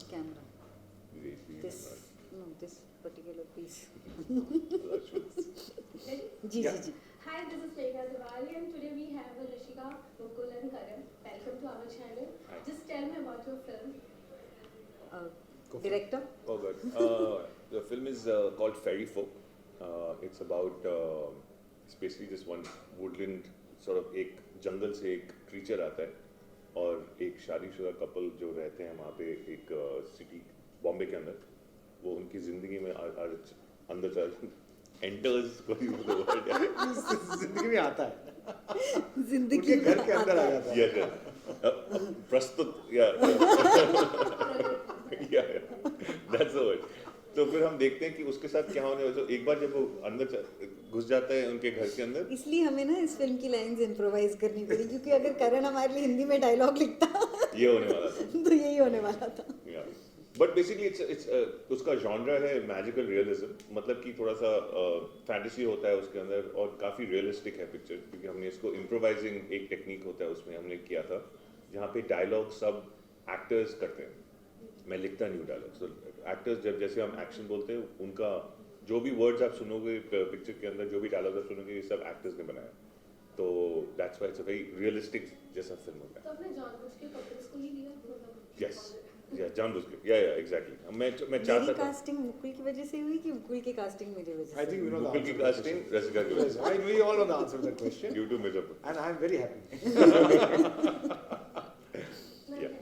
camera. Ready? This particular piece. Ready? Ji Yeah. Ji ji. Hi, this is Megha Zawali and today we have Rishika, Mukul and Karan. Welcome to our channel. Hi. Just tell me about your film. Director. Oh, good. The film is called Fairy Folk. It's about it's basically just one woodland sort of एक जंगल से एक creature आता है और एक शादीशुदा couple जो रहते हैं वहाँ पे एक सिटी बॉम्बे के अंदर वो उनकी जिंदगी में अंदर चल enters कोई वर्ड है जिंदगी में आता है जिंदगी उनके घर के अंदर आ आता है. जाता है या प्रस्तुत या दैट्स द वर्ड. तो फिर हम देखते हैं कि उसके साथ क्या होने वाला है. एक बार जब वो अंदर घुस जाता है उनके घर के अंदर इसलिए हमें ना इस फिल्म की लाइंस इम्प्रोवाइज करनी पड़ी क्योंकि अगर करण हमारे लिए हिंदी में डायलॉग लिखता ये होने वाला था. तो यही होने वाला था. बट बेसिकली इट्स उसका जॉनरा है मैजिकल रियलिज्म. मतलब कि थोड़ा सा फैंटेसी होता है उसके अंदर और काफ़ी रियलिस्टिक है पिक्चर क्योंकि हमने इसको इम्प्रोवाइजिंग एक टेक्निक होता है उसमें हमने किया था जहाँ पे डायलॉग सब एक्टर्स करते हैं. मैं लिखता नहीं हूँ डायलॉग. सो एक्टर्स जब जैसे हम एक्शन बोलते हैं उनका जो भी वर्ड्स आप सुनोगे पिक्चर के अंदर जो भी डायलॉग आप सुनोगे ये सब एक्टर्स ने बनाया. तो that's why it's a very realistic जैसा फिल्म होता है. तो आपने जानबूझ के कपल्स को ही लिया मतलब यस या जानबूझ के या एग्जैक्टली. मैं मेरी चाहता था कास्टिंग मुकुल की वजह से हुई कि मुकुल की कास्टिंग मेरी वजह I से think we know the Mukul की answer to that casting question. रसिका की Yes, we all know the answer to that question due to Mirzapur. and I'm very happy. Yeah.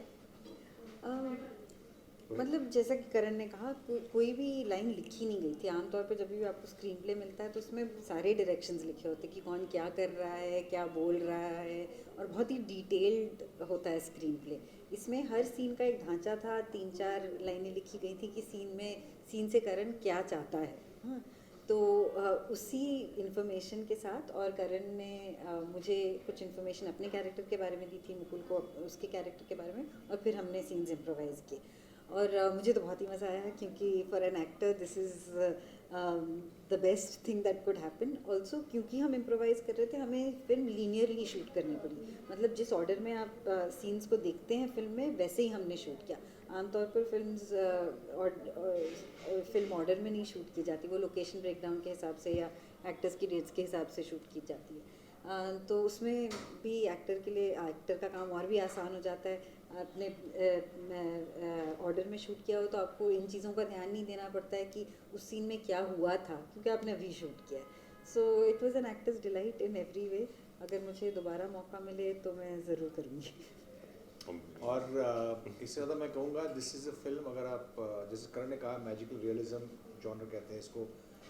मतलब जैसा कि करण ने कहा कोई भी लाइन लिखी नहीं गई थी. आमतौर पे जब भी आपको स्क्रीन प्ले मिलता है तो उसमें सारे डायरेक्शंस लिखे होते हैं कि कौन क्या कर रहा है क्या बोल रहा है और बहुत ही डिटेल्ड होता है स्क्रीन प्ले. इसमें हर सीन का एक ढांचा था. 3-4 लाइनें लिखी गई थी कि सीन से करण क्या चाहता है. हाँ, तो उसी इन्फॉर्मेशन के साथ और करण ने मुझे कुछ इन्फॉर्मेशन अपने कैरेक्टर के बारे में दी थी, मुकुल को उसके कैरेक्टर के बारे में और फिर हमने सीन्स इम्प्रोवाइज़ किए. और मुझे तो बहुत ही मज़ा आया क्योंकि for an actor this is the best thing that could happen. Also क्योंकि हम इम्प्रोवाइज़ कर रहे थे हमें फिल्म लीनियरली शूट करनी पड़ी. मतलब जिस ऑर्डर में आप सीन्स को देखते हैं फिल्म में वैसे ही हमने शूट किया. आमतौर पर फिल्म ऑर्डर में नहीं शूट की जाती. वो लोकेशन ब्रेकडाउन के हिसाब से या एक्टर्स की डेट्स के हिसाब से शूट की जाती है. तो उसमें भी एक्टर के लिए एक्टर का काम और भी आसान हो जाता है. आपने ऑर्डर में शूट किया हो तो आपको इन चीज़ों का ध्यान नहीं देना पड़ता है कि उस सीन में क्या हुआ था क्योंकि आपने अभी शूट किया है. So it was an actors delight in every way. अगर मुझे दोबारा मौका मिले तो मैं ज़रूर करूँगी. और इससे ज़्यादा मैं कहूँगा दिस इज़ अ फिल्म अगर आप जैसे करण ने कहा मैजिकल रियलिज्म जॉनर कहते हैं इसको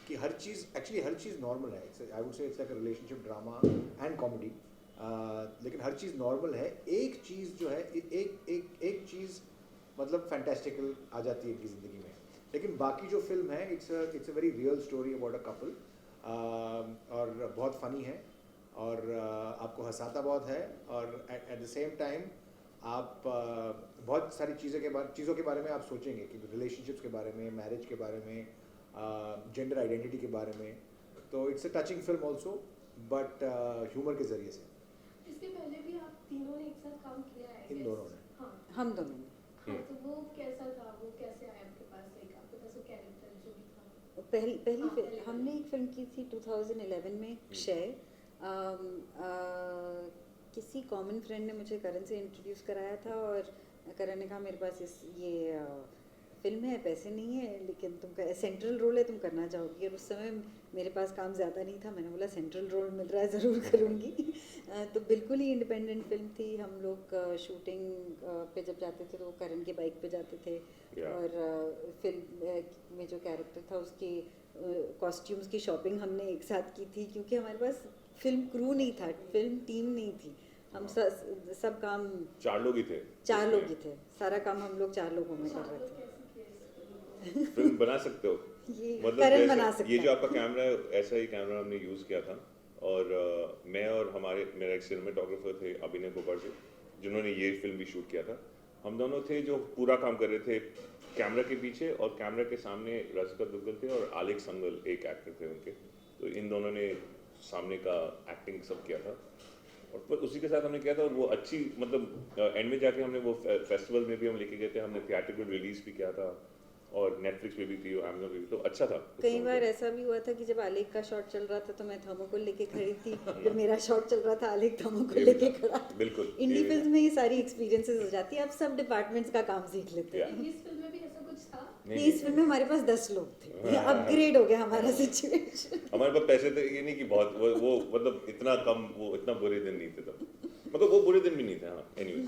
कि हर चीज़ एक्चुअली हर चीज़ नॉर्मल है. I would say it's like a relationship drama and comedy. लेकिन हर चीज़ नॉर्मल है. एक चीज़ जो है एक चीज़ मतलब फैंटास्टिकल आ जाती है इनकी ज़िंदगी में. लेकिन बाकी जो फिल्म है it's a very real story about a couple और बहुत फ़नी है और आपको हंसाता बहुत है और एट द सेम टाइम आप बहुत सारी चीज़ों के बारे में आप सोचेंगे कि रिलेशनशिप्स के बारे में, मैरिज के बारे में, जेंडर आइडेंटिटी के बारे में. तो it's a touching film also but humour के ज़रिए से. इसके पहले भी आप तीनों ने एक साथ काम किया है इन दोनों ने. हाँ हम दोनों ने हाँ तो वो कैसा था, वो कैसे आया आपके पास, एक आपके पास वो कैरेक्टर जो भी था. पहली हाँ, फिल्म पहली हमने एक फिल्म की थी 2011 में क्षय. किसी कॉमन फ्रेंड ने मुझे करण से इंट्रोड्यूस कराया था और करण ने कहा मेरे पास ये फिल्म है, पैसे नहीं है लेकिन तुम सेंट्रल रोल है, तुम करना चाहोगी. और उस समय मेरे पास काम ज़्यादा नहीं था. मैंने बोला सेंट्रल रोल मिल रहा है ज़रूर करूँगी. तो बिल्कुल ही इंडिपेंडेंट फिल्म थी. हम लोग शूटिंग पे जब जाते थे तो वो करण के बाइक पे जाते थे. और फिल्म में जो कैरेक्टर था उसके कॉस्ट्यूम्स की शॉपिंग हमने एक साथ की थी क्योंकि हमारे पास फिल्म क्रू नहीं था, फिल्म टीम नहीं थी. हम सब काम 4 लोग ही थे. 4 लोग ही थे. सारा काम हम लोग 4 लोगों में कर रहे थे. फिल्म बना सकते हो ये मतलब करण जैसे बना सकता ये जो है. आपका कैमरा है ऐसा ही कैमरा हमने यूज़ किया था. और मैं और मेरा एक सिनेमेटोग्राफर थे अभिनय पोपट जी जिन्होंने ये फिल्म भी शूट किया था. हम दोनों थे जो पूरा काम कर रहे थे कैमरा के पीछे और कैमरा के सामने रसिका दुग्गल थे और आलेख संगल एक एक्टर थे उनके. तो इन दोनों ने सामने का एक्टिंग सब किया था और पर उसी के साथ हमने किया था और वो अच्छी मतलब एंड में जाके हमने वो फेस्टिवल में भी हम लेके गए थे, हमने थिएट्रिकल रिलीज भी किया था और नेटफ्लिक्स पे भी थी और अमेज़न पे भी, तो अच्छा था। कई बार ऐसा भी हुआ था कि जब आलेख का शॉट चल रहा था तो मैं थर्मोकोल लेके खड़ी थी, जब मेरा शॉट चल रहा था आलेख थर्मोकोल लेके खड़ा था। बिल्कुल इंडी फिल्म में ये सारी एक्सपीरियंसेस हो जाती है, आप सब डिपार्टमेंट्स का काम सीख लेते हैं। इस फिल्म में भी ऐसा कुछ था? नहीं, इस फिल्म में हमारे पास 10 लोग थे, अपग्रेड हो गया हमारा सिचुएशन। हमारे पास पैसे थे, ये नहीं कि बहुत वो मतलब इतना कम, वो इतना बुरे दिन नहीं थे तब, मतलब वो बुरे दिन भी नहीं थे। हाँ एनीवे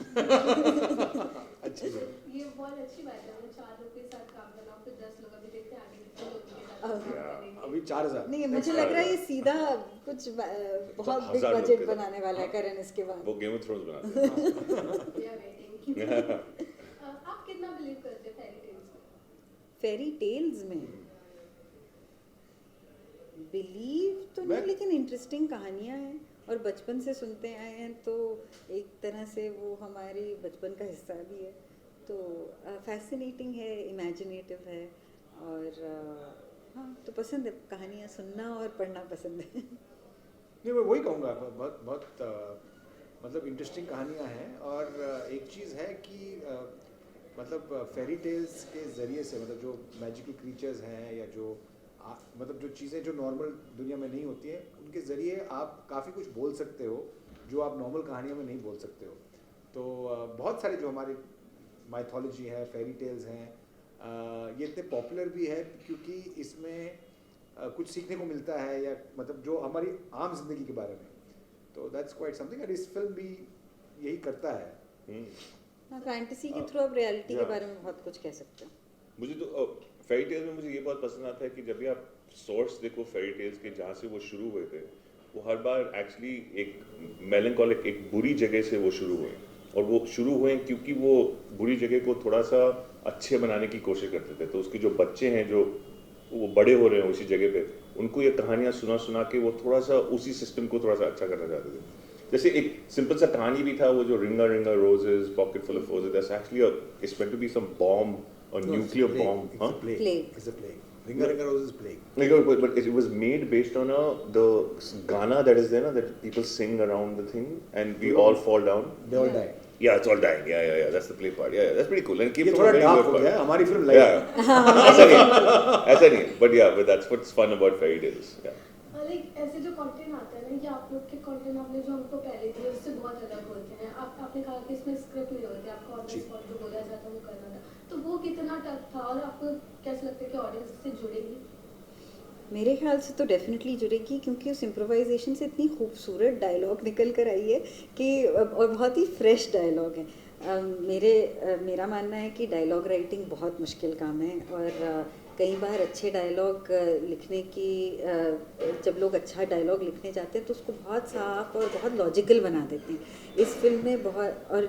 अच्छा जी। ये बहुत अच्छी बात है, मतलब 4 लोग के साथ काम करना, फिर 10 लोग, अभी देखते हैं आगे कितने लोग के साथ काम करेंगे। अभी 4000 नहीं, मुझे लग रहा है ये सीधा कुछ बहुत बिग 1000 लोग बजट के साथ। बनाने वाला है करण इसके बाद। वो गेम ऑफ थ्रोन्स बनाते हैं। We are waiting. आप कितना बिलीव करते हैं फेरी टेल्स में? फेरी टेल्स में बिलीव तो नहीं, मैं- लेकिन इंटरेस्टिंग कहानियाँ हैं और बचपन से सुनते आए हैं, तो एक तरह से वो हमारी बचपन का हिस्सा भी है, तो फैसिनेटिंग है, इमेजिनेटिव है और हाँ, तो पसंद है, कहानियाँ सुनना और पढ़ना पसंद है। नहीं, मैं वही कहूँगा, बहुत बहुत मतलब इंटरेस्टिंग कहानियाँ हैं। और एक चीज़ है कि मतलब फेरी टेल्स के ज़रिए से, मतलब जो मैजिकल क्रीचर्स हैं या जो मतलब जो चीज़ें जो नॉर्मल दुनिया में नहीं होती हैं, उनके ज़रिए आप काफ़ी कुछ बोल सकते हो जो आप नॉर्मल कहानियों में नहीं बोल सकते हो। तो बहुत सारे जो हमारी माइथोलॉजी है, फेरी टेल्स हैं, ये इतने पॉपुलर भी है क्योंकि इसमें कुछ सीखने को मिलता है, या मतलब जो हमारी आम जिंदगी के बारे में, तो दैट्स क्वाइट समथिंग। और इस फिल्म भी यही करता है। हाँ, फैंटेसी के थ्रू आप रियलिटी के Yeah. बारे में बहुत कुछ कह सकते हो। मुझे तो फेरी टेल्स में मुझे ये बहुत पसंद आता है कि जब भी आप सोर्स देखो फेरी टेल्स के, जहाँ से वो शुरू हुए थे, वो हर बार एक्चुअली एक मेलंकोलिक, एक बुरी जगह से वो शुरू हुए, और वो शुरू हुए क्योंकि वो बुरी जगह को थोड़ा सा अच्छे बनाने की कोशिश करते थे। तो उसके जो बच्चे हैं जो वो बड़े हो रहे हैं उसी जगह पे, उनको ये कहानियाँ सुना सुना के वो थोड़ा सा उसी सिस्टम को थोड़ा सा अच्छा करना चाहते थे। जैसे एक सिंपल सा कहानी भी था, वो जो ring a ring a roses pocket full of roses, that's actually it's meant to be some bomb, a nuclear bomb, huh? Plague. It's a plague. Ringer Ringer Rose is plague. Like, but it was made based on the Ghana that is there, na, that people sing around the thing, and we all fall down. They all die. Yeah, it's all dying. Yeah. That's the play part. Yeah, that's pretty cool. And it came ये from a थोड़ा very dark good हो part. गया है, हमारी film light Yeah. ऐसा नहीं है. But yeah, but that's what's fun about fairy tales. Yeah. Like ऐसे जो कंटेंट आता है ना, ये आप लोग के कंटेंट आपने जो हमको पहले दिए उससे बहुत अलग होते हैं। आपने कहा कि इसमें स्क्रिप्ट नहीं होती, आपको ऑन द स्पॉट जो बोला जाता है वो करना था, तो वो कितना टफ था और आपको कैसा लगता है कि ऑडियंस से जुड़ेगी? मेरे ख्याल से तो डेफिनेटली जुड़ेगी, क्योंकि उस इम्प्रोवाइजेशन से इतनी खूबसूरत डायलॉग निकल कर आई है कि, और बहुत ही फ्रेश डायलॉग है। मेरा मानना है कि डायलॉग राइटिंग बहुत मुश्किल काम है, और कई बार अच्छे डायलॉग लिखने की, जब लोग अच्छा डायलॉग लिखने जाते हैं तो उसको बहुत साफ और बहुत लॉजिकल बना देते हैं। इस फिल्म में बहुत, और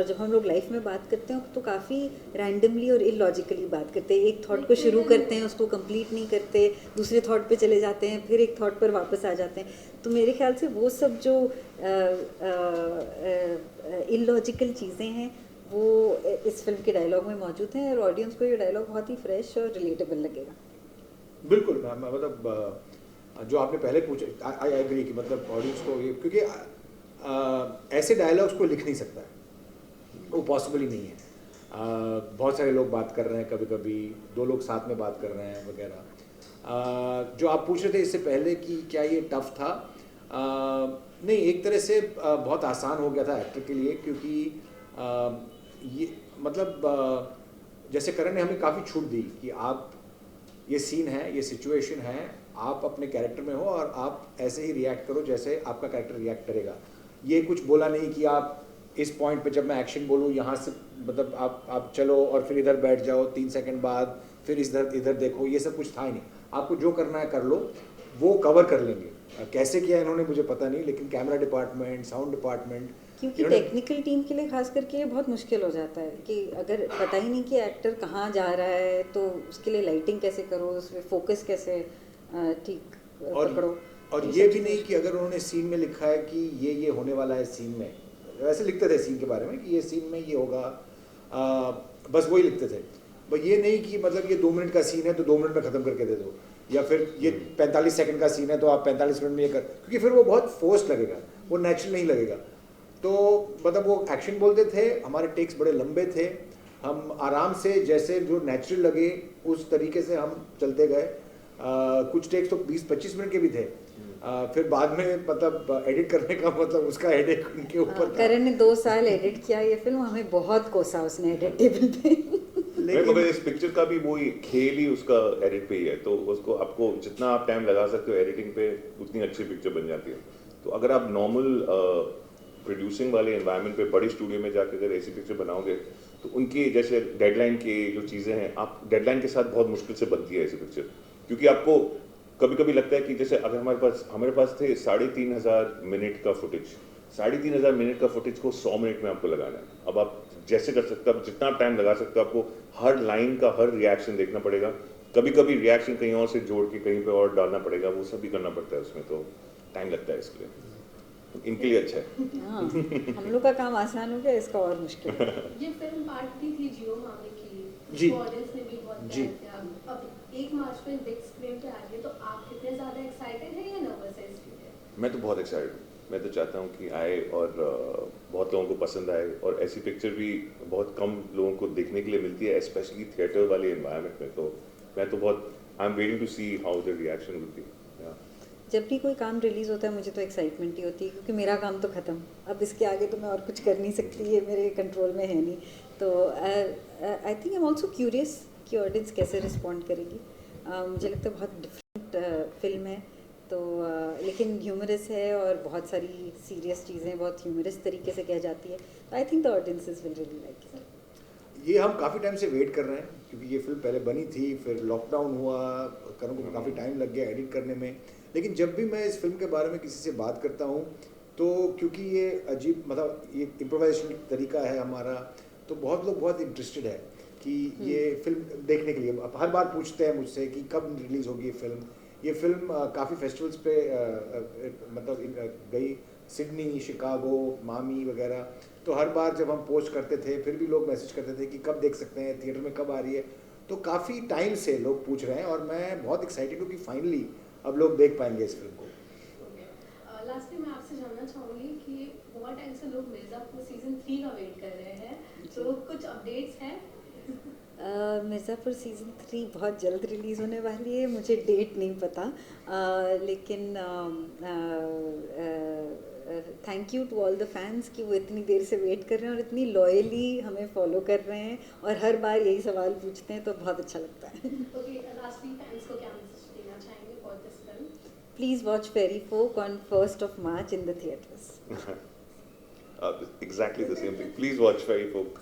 जब हम लोग लाइफ में बात करते हैं तो काफ़ी रैंडमली और इलॉजिकली बात करते हैं। एक थॉट को शुरू करते हैं, उसको कंप्लीट नहीं करते, दूसरे थॉट पे चले जाते हैं, फिर एक थॉट पर वापस आ जाते हैं। तो मेरे ख्याल से वो सब जो इलॉजिकल चीज़ें हैं वो इस फिल्म के डायलॉग में मौजूद हैं, और ऑडियंस को ये डायलॉग बहुत ही फ्रेश और रिलेटेबल लगेगा। बिल्कुल मतलब जो आपने पहले पूछा, आई एग्री कि मतलब ऑडियंस को ये, क्योंकि ऐसे डायलॉग्स को लिख नहीं सकता है, वो पॉसिबल ही नहीं है। बहुत सारे लोग बात कर रहे हैं, कभी कभी 2 लोग साथ में बात कर रहे हैं वगैरह। जो आप पूछ रहे थे इससे पहले कि क्या ये टफ था, नहीं, एक तरह से बहुत आसान हो गया था एक्टर के लिए, क्योंकि ये मतलब जैसे करण ने हमें काफ़ी छूट दी कि आप, ये सीन है, ये सिचुएशन है, आप अपने कैरेक्टर में हो और आप ऐसे ही रिएक्ट करो जैसे आपका कैरेक्टर रिएक्ट करेगा। ये कुछ बोला नहीं कि आप इस पॉइंट पे जब मैं एक्शन बोलूँ यहाँ से, मतलब आप चलो और फिर इधर बैठ जाओ 3 सेकंड बाद, फिर इधर देखो, ये सब कुछ था ही नहीं। आपको जो करना है कर लो, वो कवर कर लेंगे। कैसे किया इन्होंने मुझे पता नहीं, लेकिन कैमरा डिपार्टमेंट, साउंड डिपार्टमेंट, क्योंकि टेक्निकल टीम के लिए खास करके ये बहुत मुश्किल हो जाता है कि अगर पता ही नहीं कि एक्टर कहाँ जा रहा है तो उसके लिए लाइटिंग कैसे करो, उसमें फोकस कैसे ठीक पकड़ो। और ये भी नहीं कि अगर उन्होंने सीन में लिखा है कि ये होने वाला है सीन में, वैसे लिखते थे सीन के बारे में कि ये सीन में ये होगा, बस वही लिखते थे। बस ये नहीं कि मतलब ये 2 मिनट का सीन है तो 2 मिनट में ख़त्म करके दे दो, या फिर ये 45 सेकंड का सीन है तो आप 45 मिनट में ये कर, क्योंकि फिर वो बहुत फोर्स लगेगा। वो नेचुरल नहीं लगेगा। तो मतलब वो एक्शन बोलते थे, हमारे टेक्स बड़े लंबे थे, हम आराम से जैसे जो नेचुरल लगे उस तरीके से हम चलते गए। कुछ टेक्स तो 20-25 मिनट के भी थे। फिर बाद में मतलब एडिट करने का मतलब उसका हेडेक उनके ऊपर था। करण ने 2 साल एडिट किया ये फिल्म, हमें बहुत कोसा उसने एडिट टेबल पे। मगर इस पिक्चर का भी वही खेल ही उसका एडिट पे ही है, तो उसको आपको जितना आप टाइम लगा सकते हो एडिटिंग पे उतनी अच्छी पिक्चर बन जाती है। तो अगर आप नॉर्मल प्रोड्यूसिंग वाले एनवायरनमेंट पे बड़ी स्टूडियो में जाकर अगर ऐसी पिक्चर बनाओगे तो उनकी जैसे डेडलाइन की जो चीज़ें हैं, आप डेडलाइन के साथ बहुत मुश्किल से बनती है ऐसी पिक्चर, क्योंकि आपको कभी कभी लगता है कि जैसे अगर हमारे पास थे 3,500 मिनट का फुटेज, 3,500 मिनट का फुटेज को 100 मिनट में आपको लगाना है। अब आप जैसे कर सकते हो, आप जितना टाइम लगा सकते हो, आपको हर लाइन का हर रिएक्शन देखना पड़ेगा, कभी कभी रिएक्शन कहीं और से जोड़ के कहीं पे और डालना पड़ेगा, वो सब भी करना पड़ता है उसमें, तो टाइम लगता है इसके लिए। इनके लिए अच्छा है। हाँ, हम लोग का काम आसान हो गया, इसका और मुश्किल है। ये फिल्म पार्ट 3 थी जियो मामले की, जी। ऑडियंस ने भी बहुत जी। प्यार किया। अब 1 मार्च में बिग स्क्रीन पे आ रही है, तो आप कितने ज़्यादा एक्साइटेड हैं या नर्वस है इसके लिए? मैं तो बहुत एक्साइटेड हूँ, मैं तो चाहता हूँ कि आए और बहुत लोगों को पसंद आए, और ऐसी पिक्चर भी बहुत कम लोगों को देखने के लिए मिलती है, स्पेशली थिएटर वाले एनवायरनमेंट में। तो मैं तो बहुत I am waiting to see how the reaction will be. जब भी कोई काम रिलीज़ होता है मुझे तो एक्साइटमेंट ही होती है, क्योंकि मेरा काम तो ख़त्म, अब इसके आगे तो मैं और कुछ कर नहीं सकती, ये मेरे कंट्रोल में है नहीं। तो I think I am also curious कि ऑडियंस कैसे रिस्पॉन्ड करेगी। मुझे लगता है बहुत डिफरेंट फिल्म है, तो लेकिन ह्यूमरस है और बहुत सारी सीरियस चीज़ें बहुत ह्यूमरस तरीके से कह जाती है, तो I think the audiences will really like it. ये हम काफ़ी टाइम से वेट कर रहे हैं, क्योंकि ये फिल्म पहले बनी थी, फिर लॉकडाउन हुआ, करण को काफ़ी टाइम लग गया एडिट करने में। लेकिन जब भी मैं इस फिल्म के बारे में किसी से बात करता हूँ, तो क्योंकि ये अजीब मतलब ये इम्प्रोवाइजेशन तरीका है हमारा, तो बहुत लोग बहुत इंटरेस्टेड है कि ये फिल्म देखने के लिए। अब हर बार पूछते हैं मुझसे कि कब रिलीज़ होगी ये फिल्म। ये फिल्म काफ़ी फेस्टिवल्स पे मतलब गई, सिडनी, शिकागो, मामी वगैरह। तो हर बार जब हम पोस्ट करते थे, फिर भी लोग मैसेज करते थे कि कब देख सकते हैं, थिएटर में कब आ रही है। तो काफ़ी टाइम से लोग पूछ रहे हैं, और मैं बहुत एक्साइटेड हूँ कि फाइनली अब लोग देख पाएंगे इस फिल्म को। लास्टली मैं आपसे जानना चाहूँगी कि बहुत टाइम से लोग मिर्ज़ापुर सीज़न 3 का वेट कर रहे हैं, तो कुछ अपडेट्स हैं? मिर्ज़ापुर सीज़न 3 बहुत जल्द रिलीज़ होने वाली है, मुझे डेट नहीं पता, लेकिन thank you to all the fans कि वो इतनी देर से वेट कर रहे हैं और इतनी लॉयली हमें फॉलो कर रहे हैं, और हर बार यही सवाल पूछते हैं, तो बहुत अच्छा लगता है। ओके, लास्टली फैंस को क्या मैसेज देना चाहेंगे for this film? Please watch Fairy Folk on 1st of March in the theatres. Exactly the same thing. Please watch Fairy Folk.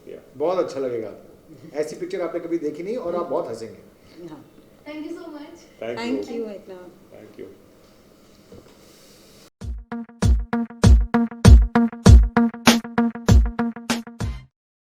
Yeah. बहुत अच्छा लगेगा आपको। ऐसी पिक्चर आपने कभी देखी नहीं, और आप बहुत हंसेंगे। हाँ, thank you so much. Thank you. Thank you इतना